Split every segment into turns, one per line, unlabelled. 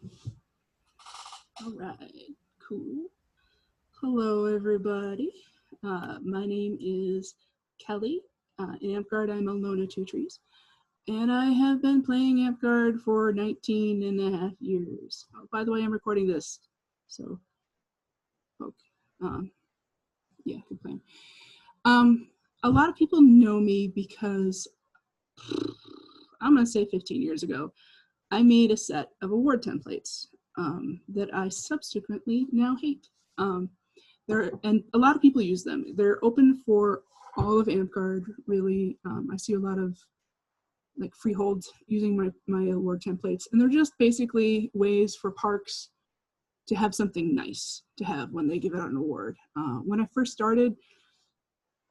All right, cool. Hello, everybody. My name is Kelly. In AmpGuard, I'm Alona TwoTrees. And I have been playing AmpGuard for 19 and a half years. Oh, by the way, I'm recording this. So, okay. Yeah, good plan. A lot of people know me because I'm going to say 15 years ago, I made a set of award templates that I subsequently now hate. And a lot of people use them. They're open for all of AmpGuard, really. I see a lot of like freeholds using my award templates, and they're just basically ways for parks to have something nice to have when they give out an award. When I first started,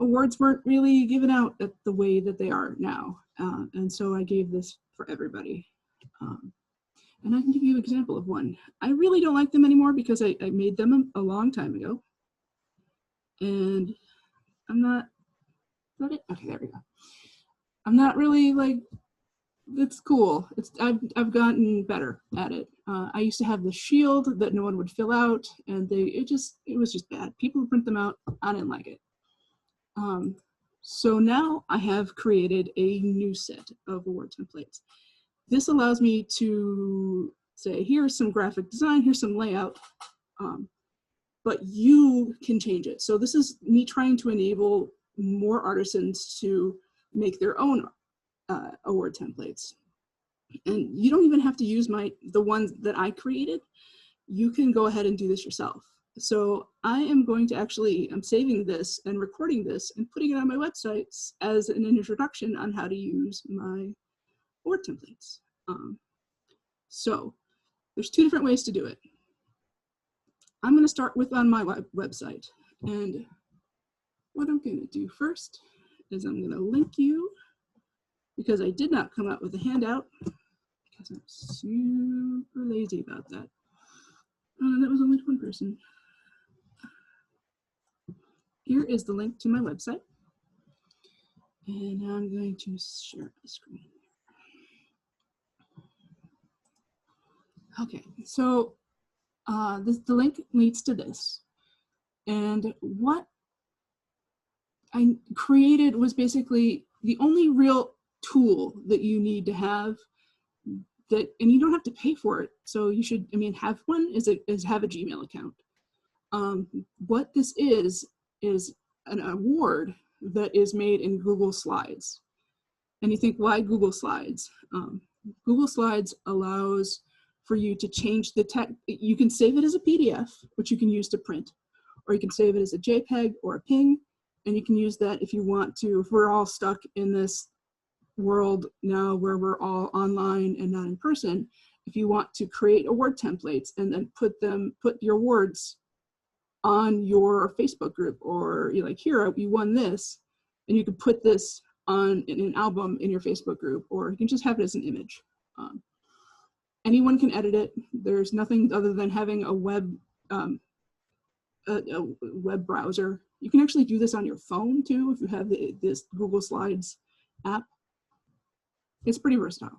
awards weren't really given out at the way that they are now, and so I gave this for everybody. And I can give you an example of one. I really don't like them anymore because I made them a long time ago. And I'm not, is that it? Okay, there we go. I'm not really like, it's cool. I've gotten better at it. I used to have the shield that no one would fill out, and it was just bad. People would print them out. I didn't like it. So now I have created a new set of award templates. This allows me to say, here's some graphic design, here's some layout, but you can change it. So this is me trying to enable more artisans to make their own award templates. And you don't even have to use the ones that I created. You can go ahead and do this yourself. So I am going to I'm saving this and recording this and putting it on my websites as an introduction on how to use my award templates. So there's two different ways to do it. I'm going to start with on my website. And what I'm going to do first is I'm going to link you, because I did not come out with a handout because I'm super lazy about that. That was only one person. Here is the link to my website. And I'm going to share my screen. Okay, so the link leads to this. And what I created was basically the only real tool that you need to have and you don't have to pay for it. So you should, have one is have a Gmail account. What this is an award that is made in Google Slides. And you think, why Google Slides? Google Slides allows for you to change the text. You can save it as a PDF, which you can use to print, or you can save it as a JPEG or a PNG, and you can use that if you want to. If we're all stuck in this world now where we're all online and not in person, if you want to create award templates and then put your awards on your Facebook group, or you're like, here, you won this, and you can put this on in an album in your Facebook group, or you can just have it as an image. Anyone can edit it. There's nothing other than having a web browser. You can actually do this on your phone too if you have this Google Slides app. It's pretty versatile.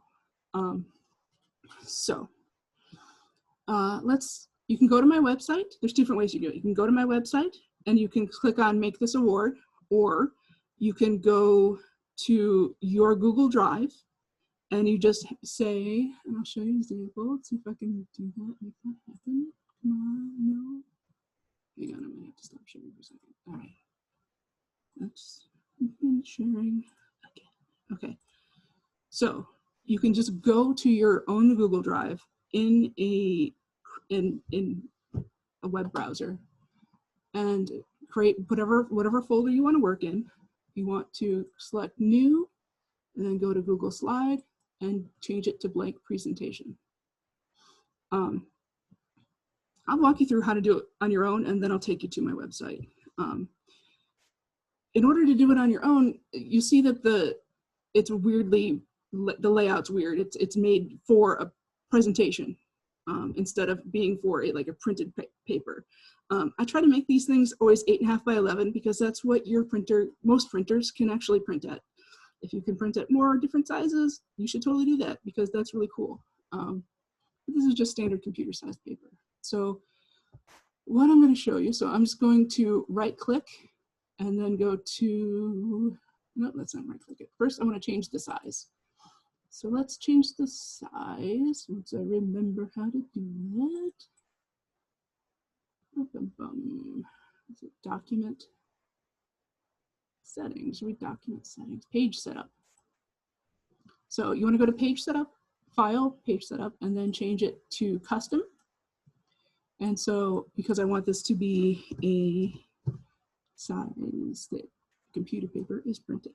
You can go to my website. There's different ways you do it. You can go to my website and you can click on make this award, or you can go to your Google Drive and you just say, and I'll show you an example. Let's see if I can do that, make that happen. Come on, no. Hang on, I'm gonna have to stop sharing for a second. All right, let's begin sharing again. Okay, so you can just go to your own Google Drive in a web browser and create whatever folder you want to work in. You want to select new and then go to Google Slide and change it to blank presentation. I'll walk you through how to do it on your own, and then I'll take you to my website. In order to do it on your own, you see that the layout's weird. It's made for a presentation instead of being for a printed paper. I try to make these things always 8.5 by 11 because that's what most printers can actually print at. If you can print at more different sizes, you should totally do that because that's really cool. This is just standard computer sized paper. So what I'm going to show you, so I'm just going to right click and then go to, no, that's not right click it. First, I want to change the size. So let's change the size once I remember how to do it. Is it document settings? Read document settings, page setup. So you want to go to page setup, file, page setup, and then change it to custom. And so because I want this to be a size that computer paper is printed,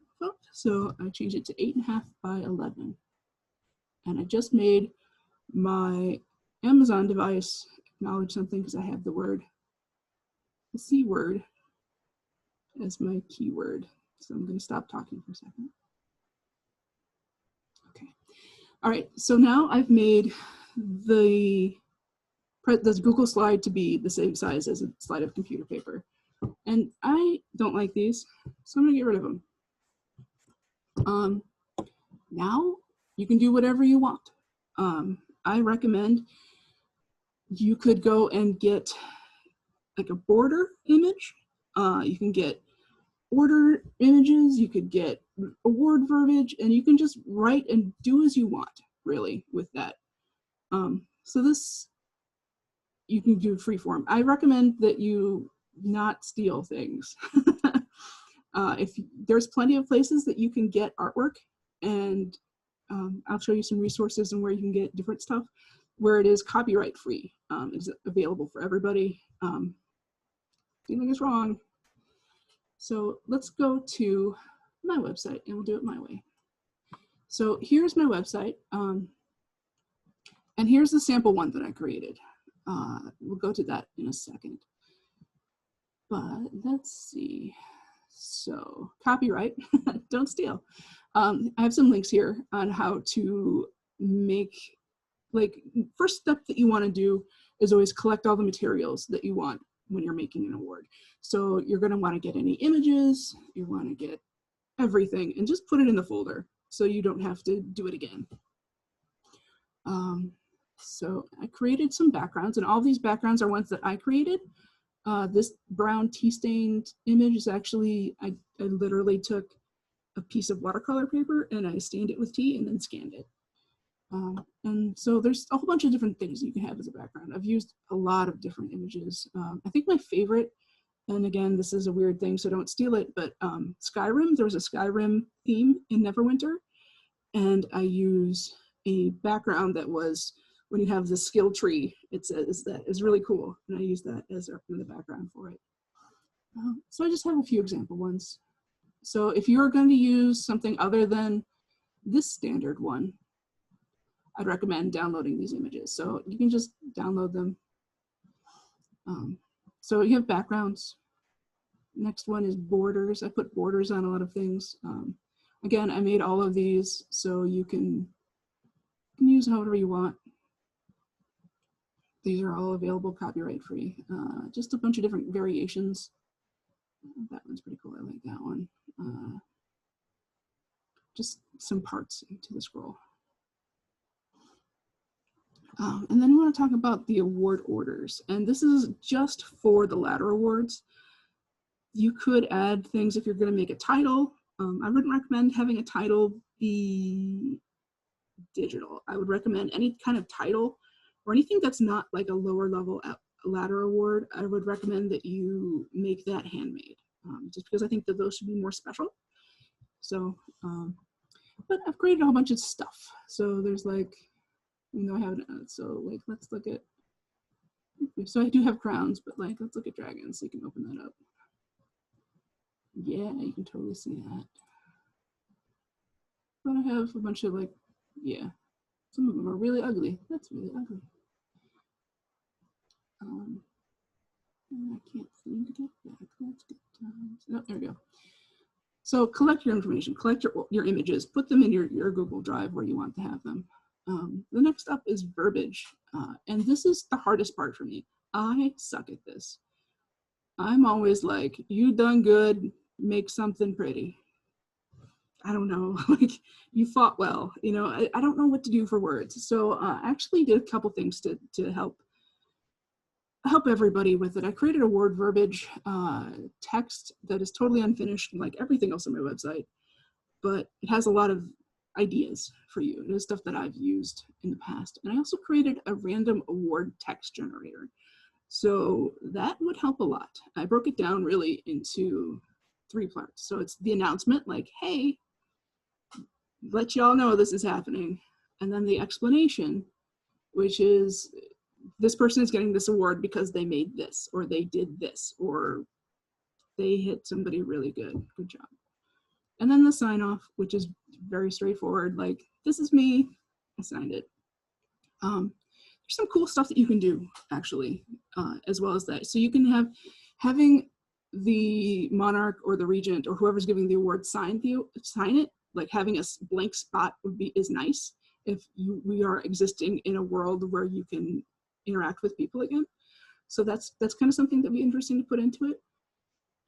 so I change it to 8.5 by 11. And I just made my Amazon device acknowledge something because I have the C word as my keyword. So I'm going to stop talking for a second. Okay. All right. So now I've made the Google slide to be the same size as a slide of computer paper. And I don't like these, so I'm going to get rid of them. Now you can do whatever you want. I recommend you could go and get like a border image. You can get order images, you could get award verbiage, and you can just write and do as you want, really, with that. So this, you can do freeform. I recommend that you not steal things. There's plenty of places that you can get artwork, and I'll show you some resources and where you can get different stuff where it is copyright free. It's available for everybody. Stealing is wrong. So let's go to my website and we'll do it my way. So here's my website. And here's the sample one that I created. We'll go to that in a second. But let's see. So copyright, don't steal. I have some links here on how to make, like, first step that you want to do is always collect all the materials that you want when you're making an award. So you're going to want to get any images, you want to get everything, and just put it in the folder so you don't have to do it again. So I created some backgrounds, and all these backgrounds are ones that I created. This brown tea-stained image is actually, I literally took a piece of watercolor paper and I stained it with tea and then scanned it. And so there's a whole bunch of different things you can have as a background. I've used a lot of different images. I think my favorite, and again, this is a weird thing, so don't steal it, but Skyrim, there was a Skyrim theme in Neverwinter, and I use a background that was, when you have the skill tree, it says that is really cool, and I use that as in the background for it. So I just have a few example ones. So if you're going to use something other than this standard one, I'd recommend downloading these images. So you can just download them. So you have backgrounds. Next one is borders. I put borders on a lot of things. Again, I made all of these so you can use however you want. These are all available copyright free. Just a bunch of different variations. That one's pretty cool. I like that one. Just some parts to the scroll. And then we want to talk about the award orders. And this is just for the ladder awards. You could add things if you're going to make a title. I wouldn't recommend having a title be digital. I would recommend any kind of title or anything that's not like a lower level ladder award. I would recommend that you make that handmade, just because I think that those should be more special. So, but I've created a whole bunch of stuff. So there's like, you know, I haven't, so like, let's look at, so I do have crowns, but like, let's look at dragons so you can open that up. Yeah, you can totally see that. But I have a bunch of like, yeah, some of them are really ugly. That's really ugly. And I can't seem to get back. Let's get, oh, there we go. So collect your information, collect your images, put them in your Google Drive where you want to have them. The next up is verbiage. And this is the hardest part for me. I suck at this. I'm always like, you done good, make something pretty. I don't know, like you fought well, you know, I don't know what to do for words. So I actually did a couple things to help everybody with it. I created a word verbiage text that is totally unfinished, like everything else on my website, but it has a lot of ideas for you. It is stuff that I've used in the past. And I also created a random award text generator. So that would help a lot. I broke it down really into 3 parts. So it's the announcement, like, hey, let y'all know this is happening. And then the explanation, which is this person is getting this award because they made this, or they did this, or they hit somebody really good. Good job. And then the sign off, which is very straightforward, like, this is me, I signed it. There's some cool stuff that you can do, actually, as well as that. So you can having the monarch or the regent or whoever's giving the award sign it, like having a blank spot is nice if we are existing in a world where you can interact with people again. So that's kind of something that'd be interesting to put into it.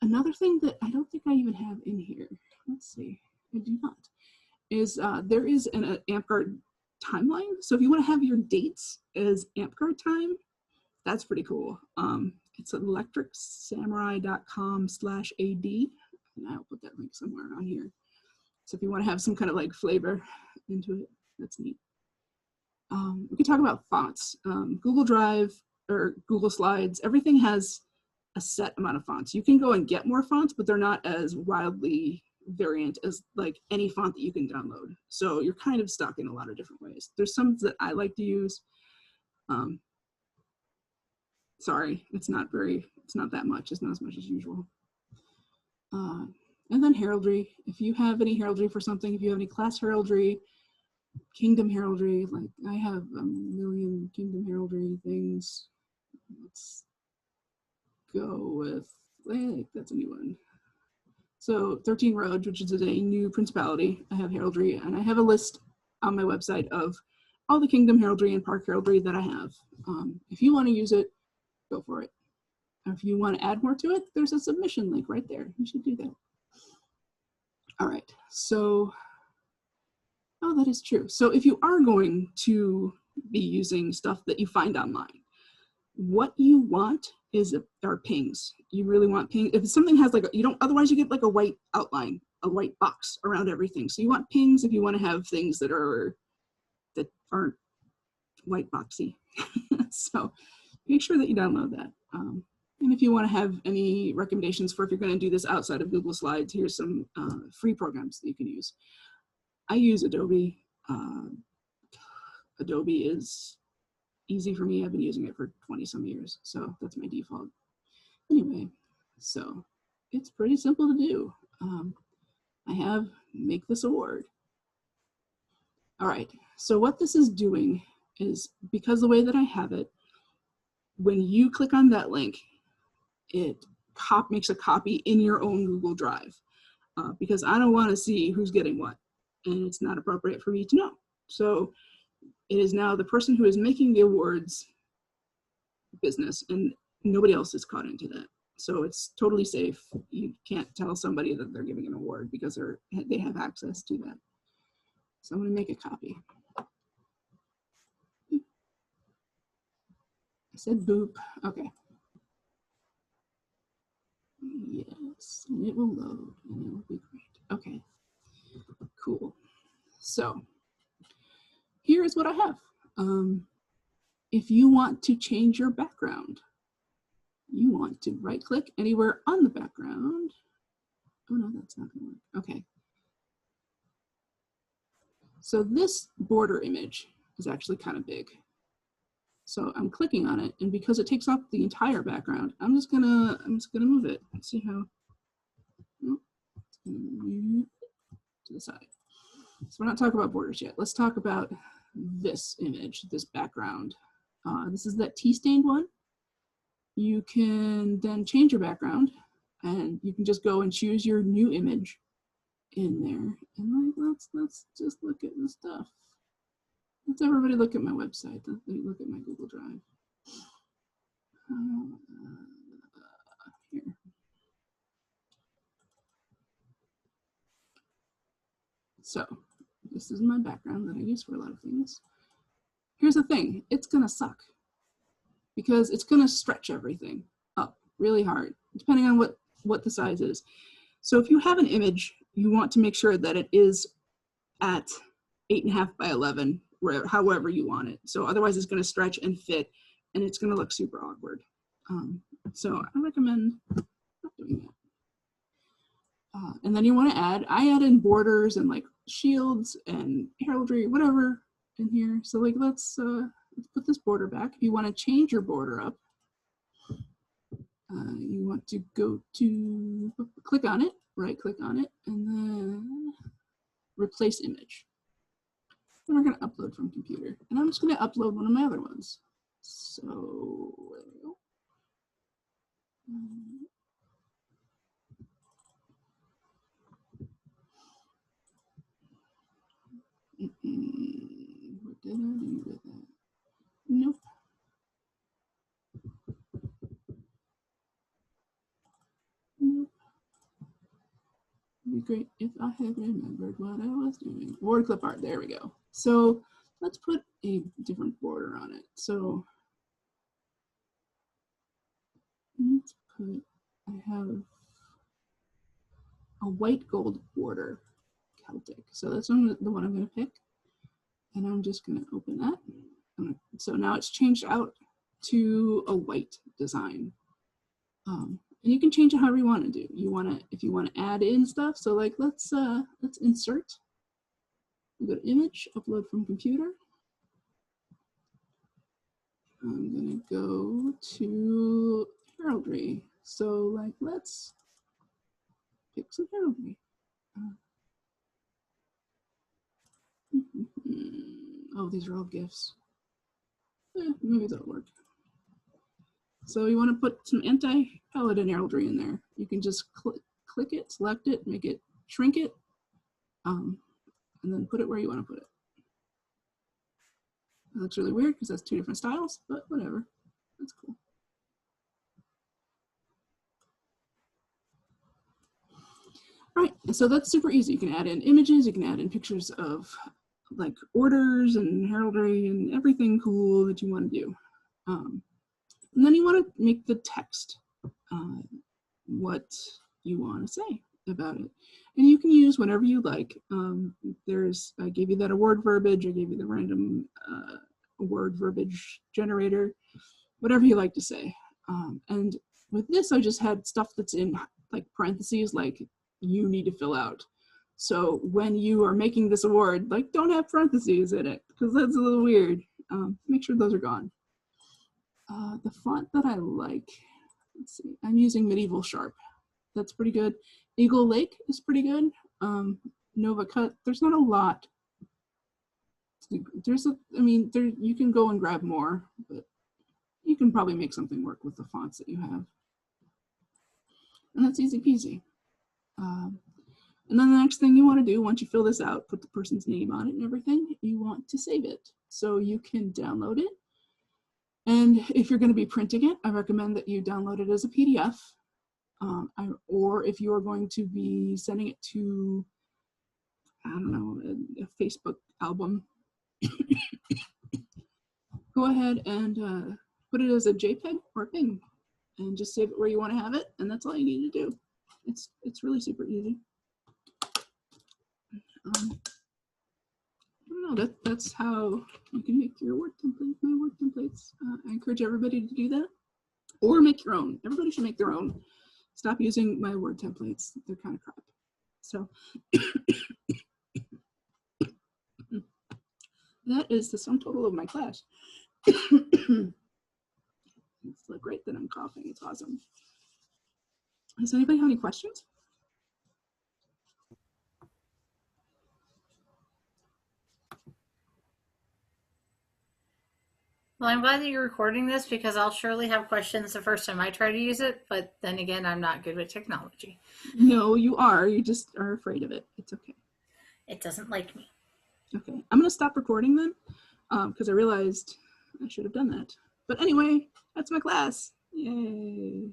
Another thing that I don't think I even have in here, let's see, I do not, is there is an AmpGuard timeline. So if you want to have your dates as AmpGuard time, that's pretty cool. It's electricsamurai.com/AD, and I'll put that link somewhere on here. So if you want to have some kind of like flavor into it, that's neat. We could talk about fonts. Google Drive or Google Slides, everything has a set amount of fonts. You can go and get more fonts, but they're not as wildly variant as like any font that you can download. So you're kind of stuck in a lot of different ways. There's some that I like to use. Sorry, it's not that much. It's not as much as usual. And then heraldry. If you have any heraldry for something, if you have any class heraldry, kingdom heraldry, like I have a million kingdom heraldry things. Let's go with, like, that's a new one. So 13 Roads, which is a new principality, I have heraldry, and I have a list on my website of all the kingdom heraldry and park heraldry that I have. If you want to use it, go for it. If you want to add more to it, there's a submission link right there. You should do that. All right, so, oh, that is true. So if you are going to be using stuff that you find online, what you want are pings. You really want pings. If something has like, otherwise you get like a white outline, a white box around everything. So you want pings if you want to have things that aren't white boxy. So make sure that you download that. And if you want to have any recommendations for if you're going to do this outside of Google Slides, here's some free programs that you can use. I use Adobe. Adobe is easy for me. I've been using it for 20 some years, so that's my default. Anyway, so it's pretty simple to do. I have make this award. All right, so what this is doing is, because the way that I have it, when you click on that link, it makes a copy in your own Google Drive, because I don't want to see who's getting what, and it's not appropriate for me to know. So it is now the person who is making the awards business, and nobody else is caught into that. So it's totally safe. You can't tell somebody that they're giving an award because they have access to that. So I'm going to make a copy. I said boop. Okay. Yes, and it will load, and it will be great. Okay, cool. So here is what I have. If you want to change your background, you want to right click anywhere on the background. Oh no, that's not gonna work. Okay. So this border image is actually kind of big. So I'm clicking on it, and because it takes up the entire background, I'm just gonna move it. Let's see how. Oh, it's gonna move to the side. So we're not talking about borders yet. Let's talk about this image, this background. This is that tea-stained one. You can then change your background, and you can just go and choose your new image in there. And like, let's just look at the stuff. Let's everybody look at my website. Look at my Google Drive. Here. So this is my background that I use for a lot of things. Here's the thing, it's gonna suck because it's gonna stretch everything up really hard, depending on what the size is. So if you have an image, you want to make sure that it is at 8.5 by 11, however you want it. So otherwise it's gonna stretch and fit and it's gonna look super awkward. So I recommend not doing that. And then you want to I add in borders and like shields and heraldry, whatever in here. So like let's put this border back. If you want to change your border up, you want to go to click on it, right click on it, and then replace image. And we're going to upload from computer. And I'm just going to upload one of my other ones. So there we go. What did I do with that? Nope. Nope. It'd be great if I had remembered what I was doing. Border clip art, there we go. So let's put a different border on it. So let's put, I have a white gold border, Celtic. So that's the one I'm gonna pick. And I'm just gonna open that. So now it's changed out to a white design. And you can change it however you want to do. If you want to add in stuff. So like let's insert. We go to image, upload from computer. I'm gonna go to heraldry. So like let's pick some heraldry. Oh, these are all GIFs. Maybe that'll work. So you want to put some anti-paladin heraldry in there. You can just click it, select it, make it, shrink it, and then put it where you want to put it. That looks really weird because that's two different styles, but whatever. That's cool. All right, so that's super easy. You can add in images, you can add in pictures of like orders and heraldry and everything cool that you want to do. And then you want to make the text what you want to say about it. And you can use whatever you like. I gave you that award verbiage, I gave you the random word verbiage generator, whatever you like to say. And with this, I just had stuff that's in like parentheses, like you need to fill out. So when you are making this award, like don't have parentheses in it because that's a little weird. Make sure those are gone. The font that I like, let's see, I'm using Medieval Sharp. That's pretty good. Eagle Lake is pretty good. Nova Cut, there's not a lot. You can go and grab more, but you can probably make something work with the fonts that you have. And that's easy peasy. And then the next thing you want to do, once you fill this out, put the person's name on it and everything, you want to save it. So you can download it. And if you're going to be printing it, I recommend that you download it as a PDF. Or if you're going to be sending it to, I don't know, a Facebook album, go ahead and put it as a JPEG or a PNG and just save it where you want to have it. And that's all you need to do. It's really super easy. I don't know, that's how you can make your word template, my word templates. I encourage everybody to do that or make your own. Everybody should make their own. Stop using my word templates. They're kind of crap. So that is the sum total of my class. It's like great that I'm coughing. It's awesome. Does anybody have any questions?
Well, I'm glad that you're recording this because I'll surely have questions the first time I try to use it, but then again, I'm not good with technology.
No, you are. You just are afraid of it. It's okay.
It doesn't like me.
Okay, I'm gonna stop recording then because I realized I should have done that. But anyway, that's my class. Yay.